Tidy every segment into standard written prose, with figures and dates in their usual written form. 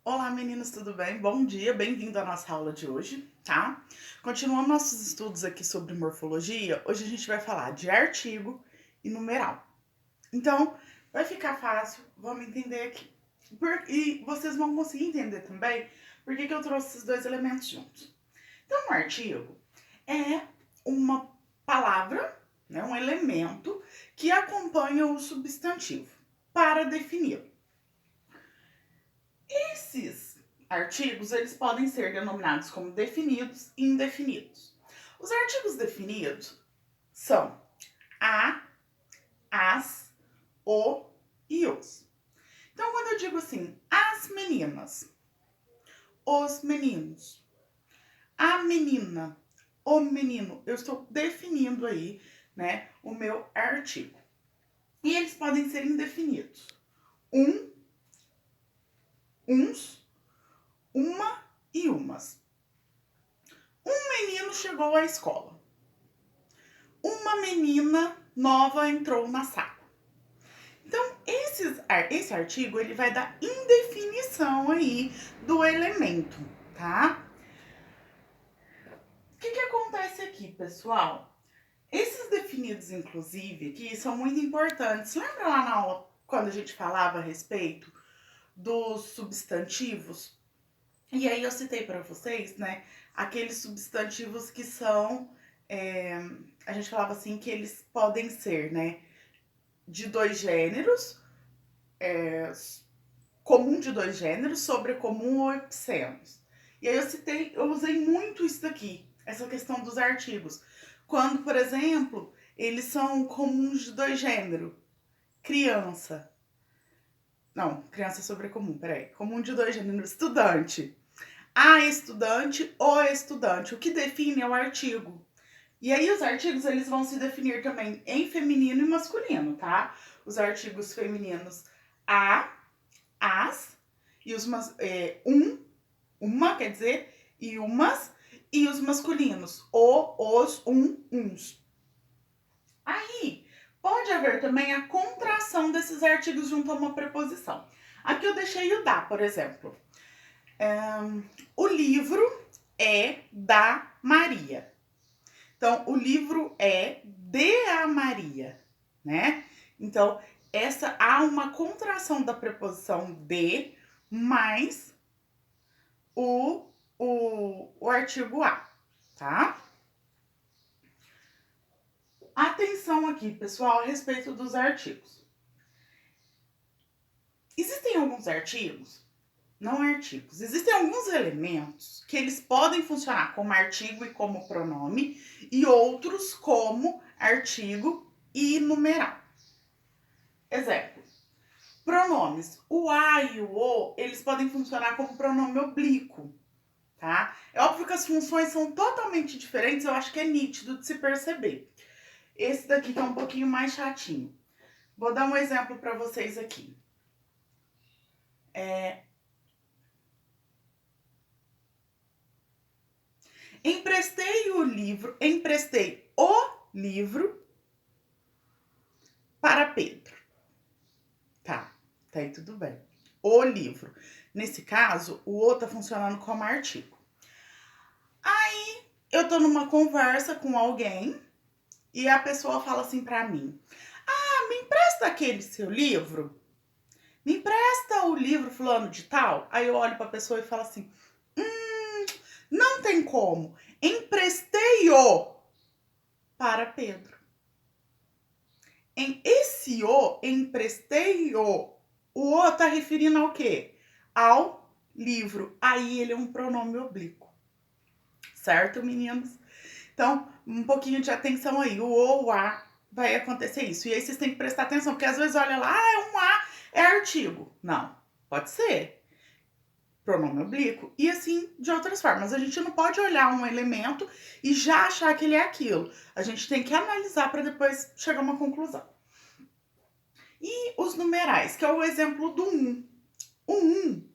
Olá, meninos, tudo bem? Bom dia, bem-vindo à nossa aula de hoje, tá? Continuando nossos estudos aqui sobre morfologia, hoje a gente vai falar de artigo e numeral. Então, vai ficar fácil, vamos entender aqui. E vocês vão conseguir entender também por que eu trouxe esses dois elementos juntos. Então, um artigo é uma palavra, né, um elemento que acompanha o substantivo para defini-lo. Esses artigos, eles podem ser denominados como definidos e indefinidos. Os artigos definidos são a, as, o e os. Então, quando eu digo assim, as meninas, os meninos, a menina, o menino, eu estou definindo aí, né, o meu artigo. E eles podem ser indefinidos. Uns, uma e umas. Um menino chegou à escola. Uma menina nova entrou na sala. Então, esse artigo, ele vai dar indefinição aí do elemento, tá? O que acontece aqui, pessoal? Esses definidos, inclusive, aqui são muito importantes. Lembra lá na aula, quando a gente falava a respeito dos substantivos? E aí eu citei para vocês, né, aqueles substantivos que são, a gente falava assim, que eles podem ser, né, de dois gêneros, comum de dois gêneros, sobrecomum ou epicênos. E aí eu usei muito isso daqui, essa questão dos artigos. Quando, por exemplo, eles são comuns de dois gêneros, criança. Não, criança é sobrecomum, peraí. Comum de dois gêneros, estudante. A estudante, o estudante. O que define é o artigo. E aí os artigos, eles vão se definir também em feminino e masculino, tá? Os artigos femininos a, as, e os uma, quer dizer, e umas, e os masculinos, o, os, uns. Aí, pode haver também a contração desses artigos junto a uma preposição. Aqui eu deixei o da, por exemplo. O livro é da Maria. Então, o livro é de a Maria, né? Então, há uma contração da preposição de mais o artigo a, tá? Atenção aqui, pessoal, a respeito dos artigos. Existem alguns artigos, não artigos, existem alguns elementos que eles podem funcionar como artigo e como pronome e outros como artigo e numeral. Exemplo. Pronomes. O a e o o, eles podem funcionar como pronome oblíquo, tá? É óbvio que as funções são totalmente diferentes, eu acho que é nítido de se perceber. Esse daqui tá um pouquinho mais chatinho. Vou dar um exemplo para vocês aqui. Emprestei o livro para Pedro. Tá aí tudo bem. O livro. Nesse caso, o o tá funcionando como artigo. Aí, eu tô numa conversa com alguém e a pessoa fala assim pra mim: Ah, me empresta aquele seu livro? Me empresta o livro fulano de tal? Aí eu olho pra pessoa e falo assim: Não tem como. Emprestei-o para Pedro. Esse o, emprestei-o, o tá referindo ao quê? Ao livro. Aí ele é um pronome oblíquo. Certo, meninos? Então, um pouquinho de atenção aí. O ou a vai acontecer isso. E aí vocês têm que prestar atenção, porque às vezes olha lá, é um a, é artigo. Não, pode ser pronome oblíquo e assim de outras formas. A gente não pode olhar um elemento e já achar que ele é aquilo. A gente tem que analisar para depois chegar a uma conclusão. E os numerais, que é o exemplo do 1. O 1,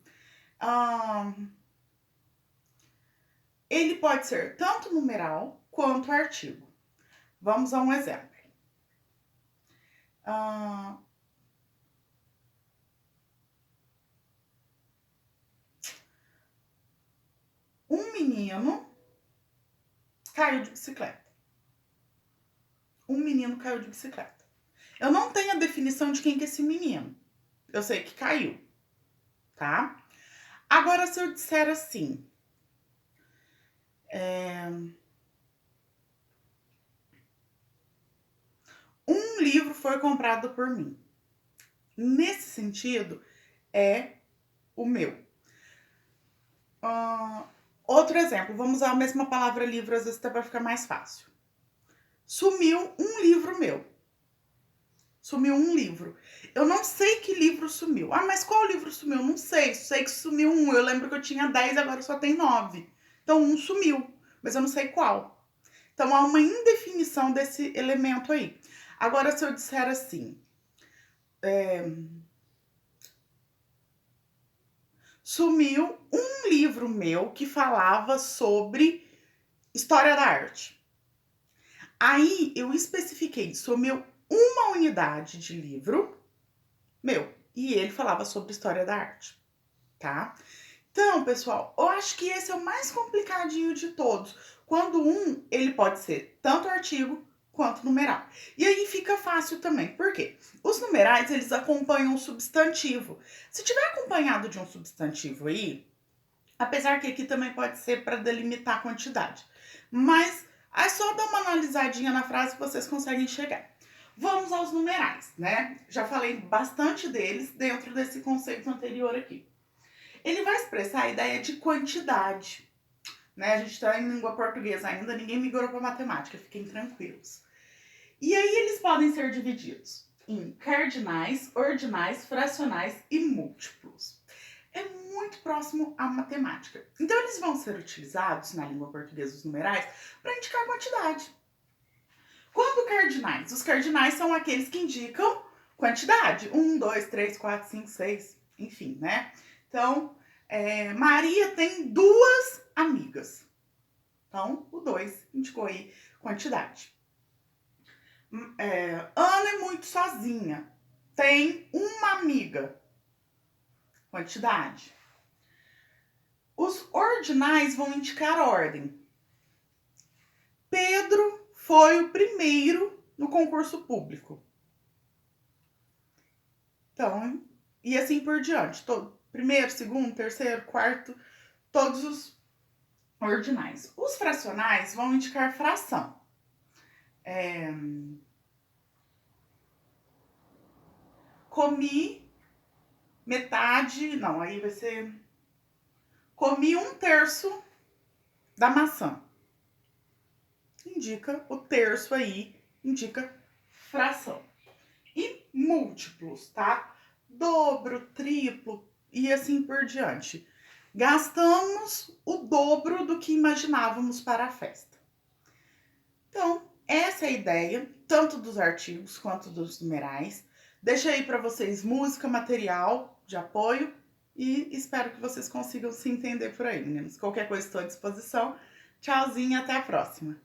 ele pode ser tanto numeral quanto artigo. Vamos a um exemplo. menino caiu de bicicleta. Um menino caiu de bicicleta. Eu não tenho a definição de quem que é esse menino. Eu sei que caiu, tá? Agora, se eu disser assim... Um livro foi comprado por mim. Nesse sentido, é o meu. Outro exemplo, vamos usar a mesma palavra livro, às vezes até para ficar mais fácil. Sumiu um livro meu. Sumiu um livro. Eu não sei que livro sumiu. Ah, mas qual livro sumiu? Eu não sei. Sei que sumiu um. Eu lembro que eu tinha 10, agora só tem 9. Então, um sumiu, mas eu não sei qual. Então, há uma indefinição desse elemento aí. Agora, se eu disser assim... Sumiu um livro meu que falava sobre história da arte. Aí, eu especifiquei, sumiu uma unidade de livro meu. E ele falava sobre história da arte, tá? Então, pessoal, eu acho que esse é o mais complicadinho de todos. Quando ele pode ser tanto artigo quanto numeral. E aí fica fácil também. Por quê? Os numerais, eles acompanham o substantivo. Se tiver acompanhado de um substantivo aí, apesar que aqui também pode ser para delimitar a quantidade. Mas é só dar uma analisadinha na frase que vocês conseguem chegar. Vamos aos numerais, né? Já falei bastante deles dentro desse conceito anterior aqui. Ele vai expressar a ideia de quantidade, né? A gente está em língua portuguesa ainda, ninguém migrou para matemática, fiquem tranquilos. E aí eles podem ser divididos em cardinais, ordinais, fracionais e múltiplos. É muito próximo à matemática. Então eles vão ser utilizados na língua portuguesa, os numerais, para indicar quantidade. Quando cardinais? Os cardinais são aqueles que indicam quantidade. 1, 2, 3, 4, 5, 6, enfim, né? Então, Maria tem 2 amigas. Então, o 2 indicou aí quantidade. Ana é muito sozinha. Tem uma amiga. Quantidade. Os ordinais vão indicar ordem. Pedro foi o primeiro no concurso público. Então, e assim por diante. Primeiro, segundo, terceiro, quarto, todos os ordinais. Os fracionais vão indicar fração. Comi metade, não, aí vai ser... Comi 1/3 da maçã. Indica o terço aí, indica fração. E múltiplos, tá? Dobro, triplo e assim por diante. Gastamos o dobro do que imaginávamos para a festa. Então, essa é a ideia, tanto dos artigos quanto dos numerais. Deixei aí para vocês música, material de apoio e espero que vocês consigam se entender por aí, meninos. Qualquer coisa estou à disposição. Tchauzinho, até a próxima.